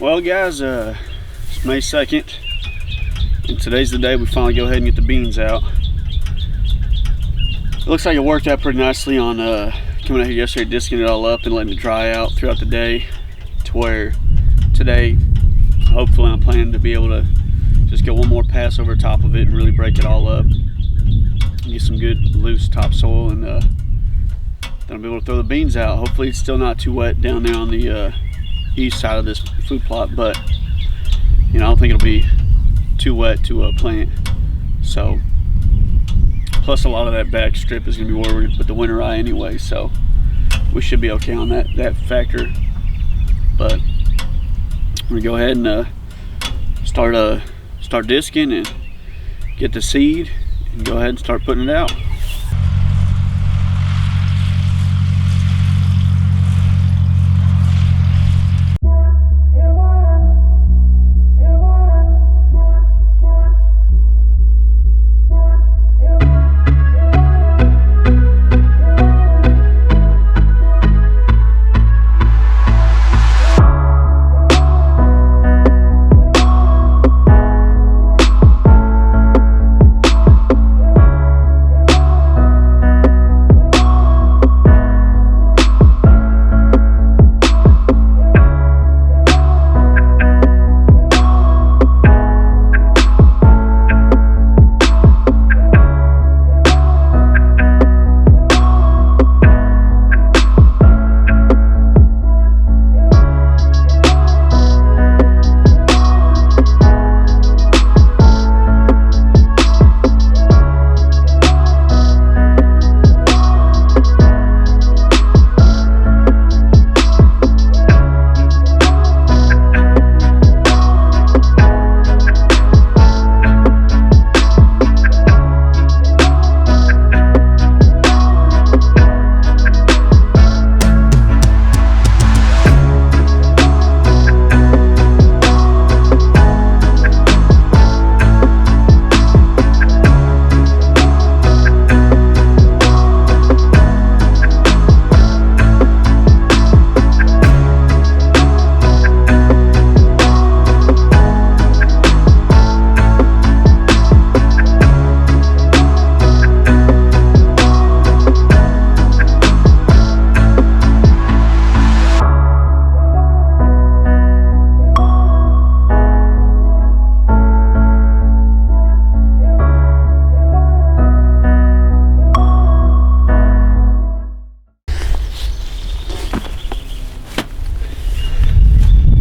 Well guys, it's May 2nd and today's the day we finally go ahead and get the beans out. It looks like it worked out pretty nicely on coming out here yesterday, disking it all up and letting it dry out throughout the day, to where today hopefully I'm planning to be able to just get one more pass over top of it and really break it all up and get some good loose topsoil, and then I'll be able to throw the beans out. Hopefully it's still not too wet down there on the east side of this food plot, but you know, I don't think it'll be too wet to plant. So plus a lot of that back strip is going to be where we're going to put the winter eye anyway, so we should be okay on that factor. But we're going to go ahead and start disking and get the seed and go ahead and start putting it out.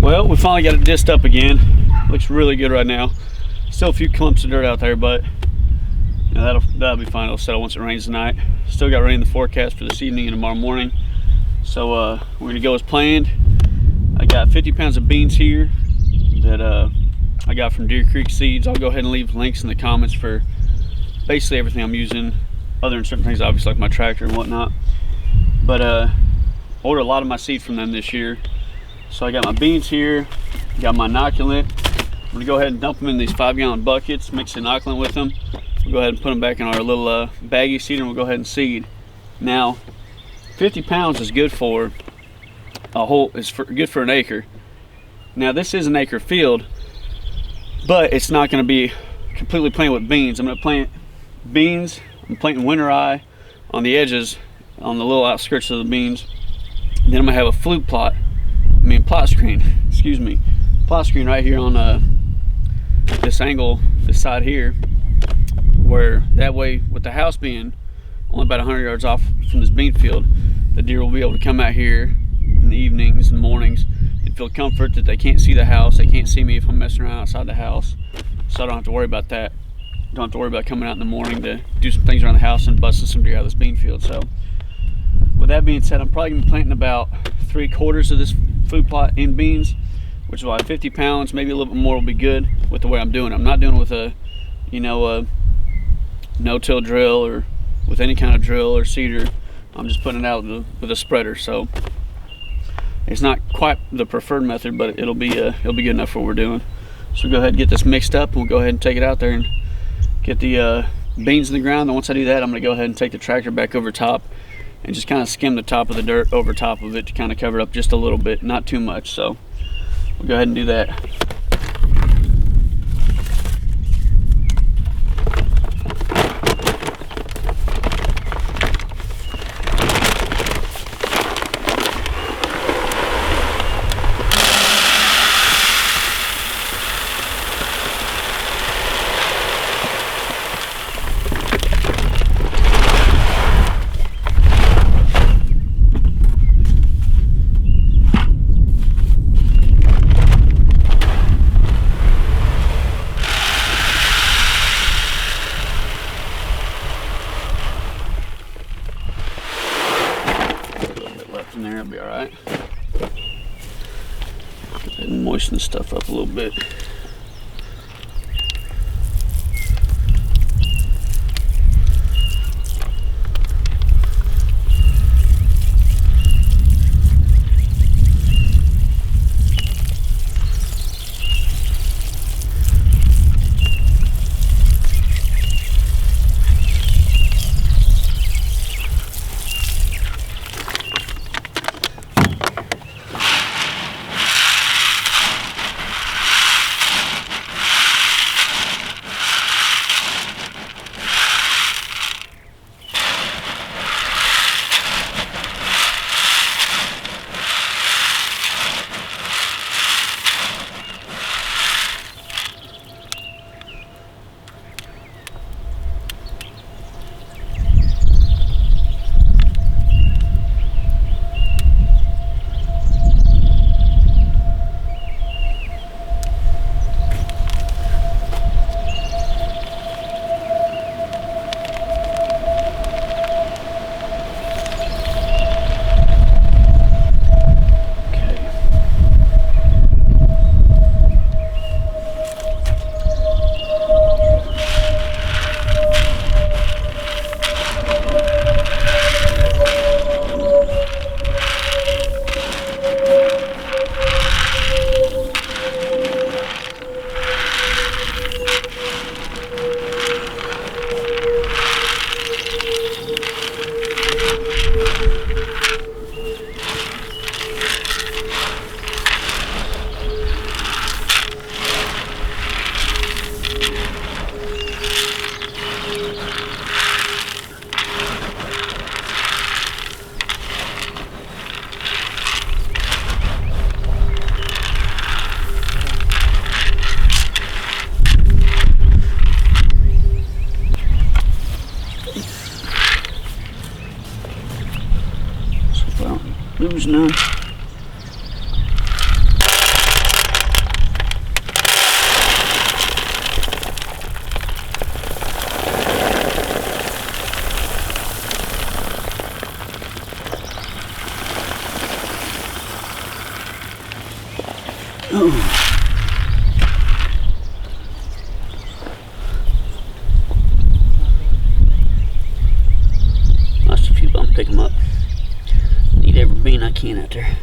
Well, we finally got it disced up again. Looks really good right now. Still a few clumps of dirt out there, but you know, that'll be fine. It'll settle once it rains tonight. Still got rain in the forecast for this evening and tomorrow morning. So we're gonna go as planned. I got 50 pounds of beans here that I got from Deer Creek Seeds. I'll go ahead and leave links in the comments for basically everything I'm using, other than certain things, obviously like my tractor and whatnot. But ordered a lot of my seed from them this year. So I got my beans here, got my inoculant. I'm gonna go ahead and dump them in these 5-gallon buckets, mix the inoculant with them. We'll go ahead and put them back in our little baggy seed, and we'll go ahead and seed. Now, 50 pounds is good for a whole, good for an acre. Now this is an acre field, but it's not gonna be completely planted with beans. I'm gonna plant beans, I'm planting winter rye on the edges, on the little outskirts of the beans. Then I'm gonna have a plot screen, excuse me, plot screen right here on this angle, this side here, where that way, with the house being only about 100 yards off from this bean field, the deer will be able to come out here in the evenings and mornings and feel comfort that they can't see the house, they can't see me if I'm messing around outside the house. So I don't have to worry about that. Don't have to worry about coming out in the morning to do some things around the house and busting some deer out of this bean field. So with that being said, I'm probably gonna be planting about 3/4 of this food plot in beans, which is why 50 pounds, maybe a little bit more, will be good with the way I'm doing it. I'm not doing it with a, you know, a no-till drill or with any kind of drill or seeder. I'm just putting it out with a spreader. So it's not quite the preferred method, but it'll be good enough for what we're doing. So we'll go ahead and get this mixed up, and we'll go ahead and take it out there and get the beans in the ground. And once I do that, I'm gonna go ahead and take the tractor back over top and just kind of skim the top of the dirt over top of it to kind of cover it up just a little bit, not too much. So we'll go ahead and do that. In there, it'll be all right. Go ahead and moisten the stuff up a little bit. Lose none. Oh. can out there.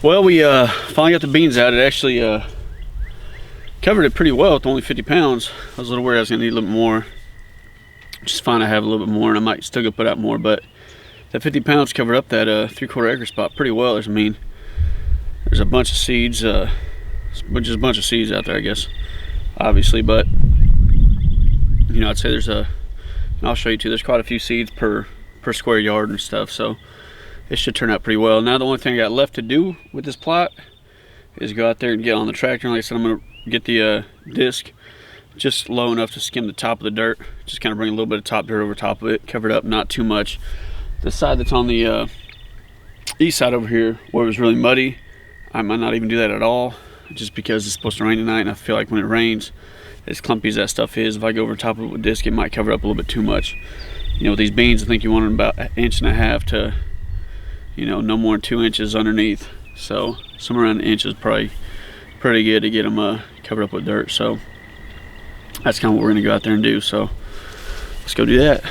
Well, we finally got the beans out. It actually covered it pretty well with only 50 pounds. I was a little worried I was gonna need a little bit more. Just fine, I have a little bit more, and I might still go put out more, but that 50 pounds covered up that 3/4 acre spot pretty well. There's a bunch of seeds, just a bunch of seeds out there, I guess, obviously, but you know, I'd say there's and I'll show you too, there's quite a few seeds per square yard and stuff, so it should turn out pretty well. Now the only thing I got left to do with this plot is go out there and get on the tractor. And like I said, I'm gonna get the disc just low enough to skim the top of the dirt, just kind of bring a little bit of top dirt over top of it, cover it up, not too much. The side that's on the east side over here, where it was really muddy, I might not even do that at all, just because it's supposed to rain tonight, and I feel like when it rains, as clumpy as that stuff is, if I go over top of it with disc, it might cover up a little bit too much. You know, with these beans, I think you want them about 1.5 inches to, you know, no more than 2 inches underneath. So somewhere around 1 inch is probably pretty good to get them covered up with dirt. So that's kind of what we're gonna go out there and do. So let's go do that.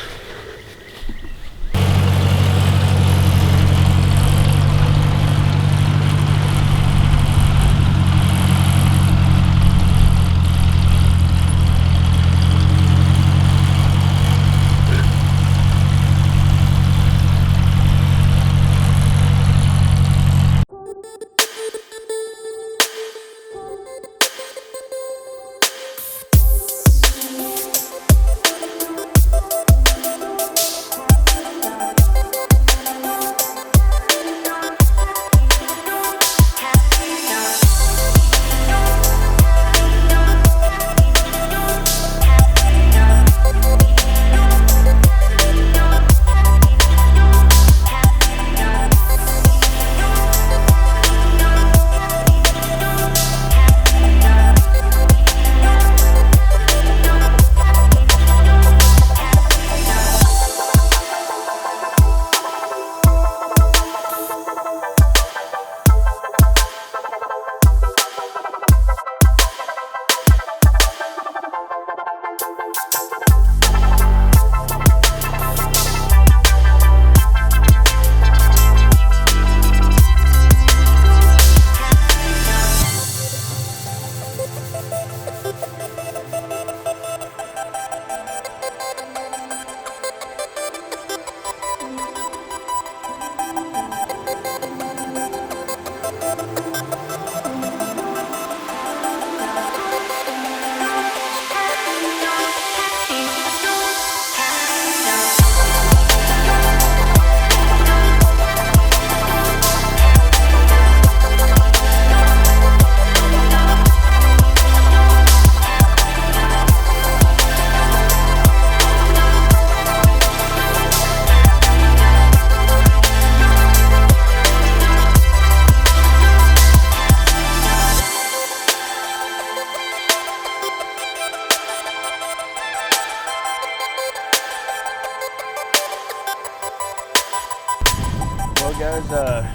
guys,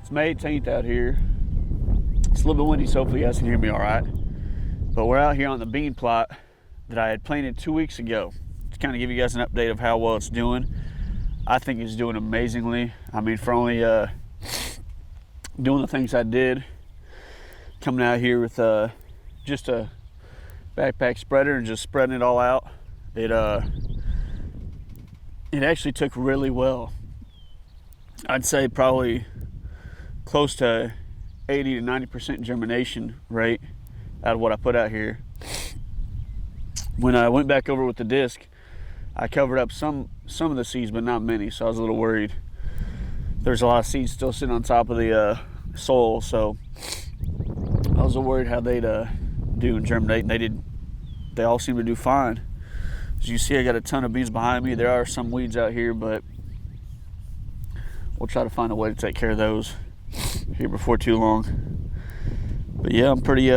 it's May 18th out here. It's a little bit windy, so hopefully you guys can hear me all right. But we're out here on the bean plot that I had planted 2 weeks ago to kind of give you guys an update of how well it's doing. I think it's doing amazingly. I mean, for only doing the things I did, coming out here with just a backpack spreader and just spreading it all out, it actually took really well. I'd say probably close to 80 to 90% germination rate out of what I put out here. When I went back over with the disc, I covered up some of the seeds, but not many, so I was a little worried. There's a lot of seeds still sitting on top of the soil, so I was a little worried how they'd do and germinate, and they all seem to do fine. As you see, I got a ton of beans behind me. There are some weeds out here, but we'll try to find a way to take care of those here before too long. But yeah, I'm pretty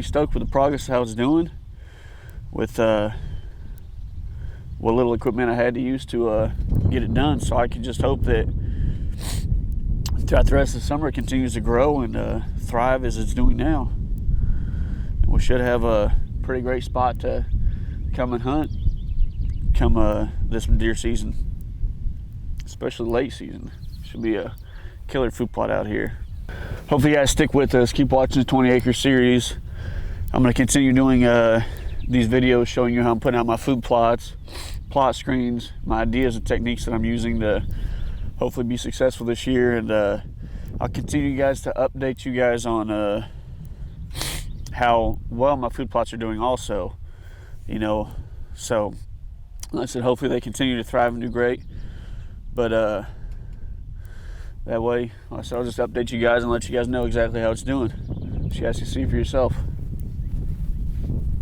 stoked with the progress of how it's doing with what little equipment I had to use to get it done. So I can just hope that throughout the rest of the summer it continues to grow and thrive as it's doing now. We should have a pretty great spot to come and hunt come this deer season, especially late season. Should be a killer food plot out here. Hopefully you guys stick with us, keep watching the 20 Acre Series. I'm going to continue doing these videos showing you how I'm putting out my food plots, plot screens, my ideas and techniques that I'm using to hopefully be successful this year. And I'll continue guys to update you guys on how well my food plots are doing also, you know. So like I said, hopefully they continue to thrive and do great. But that way, like I said, I'll just update you guys and let you guys know exactly how it's doing, so you guys can see for yourself.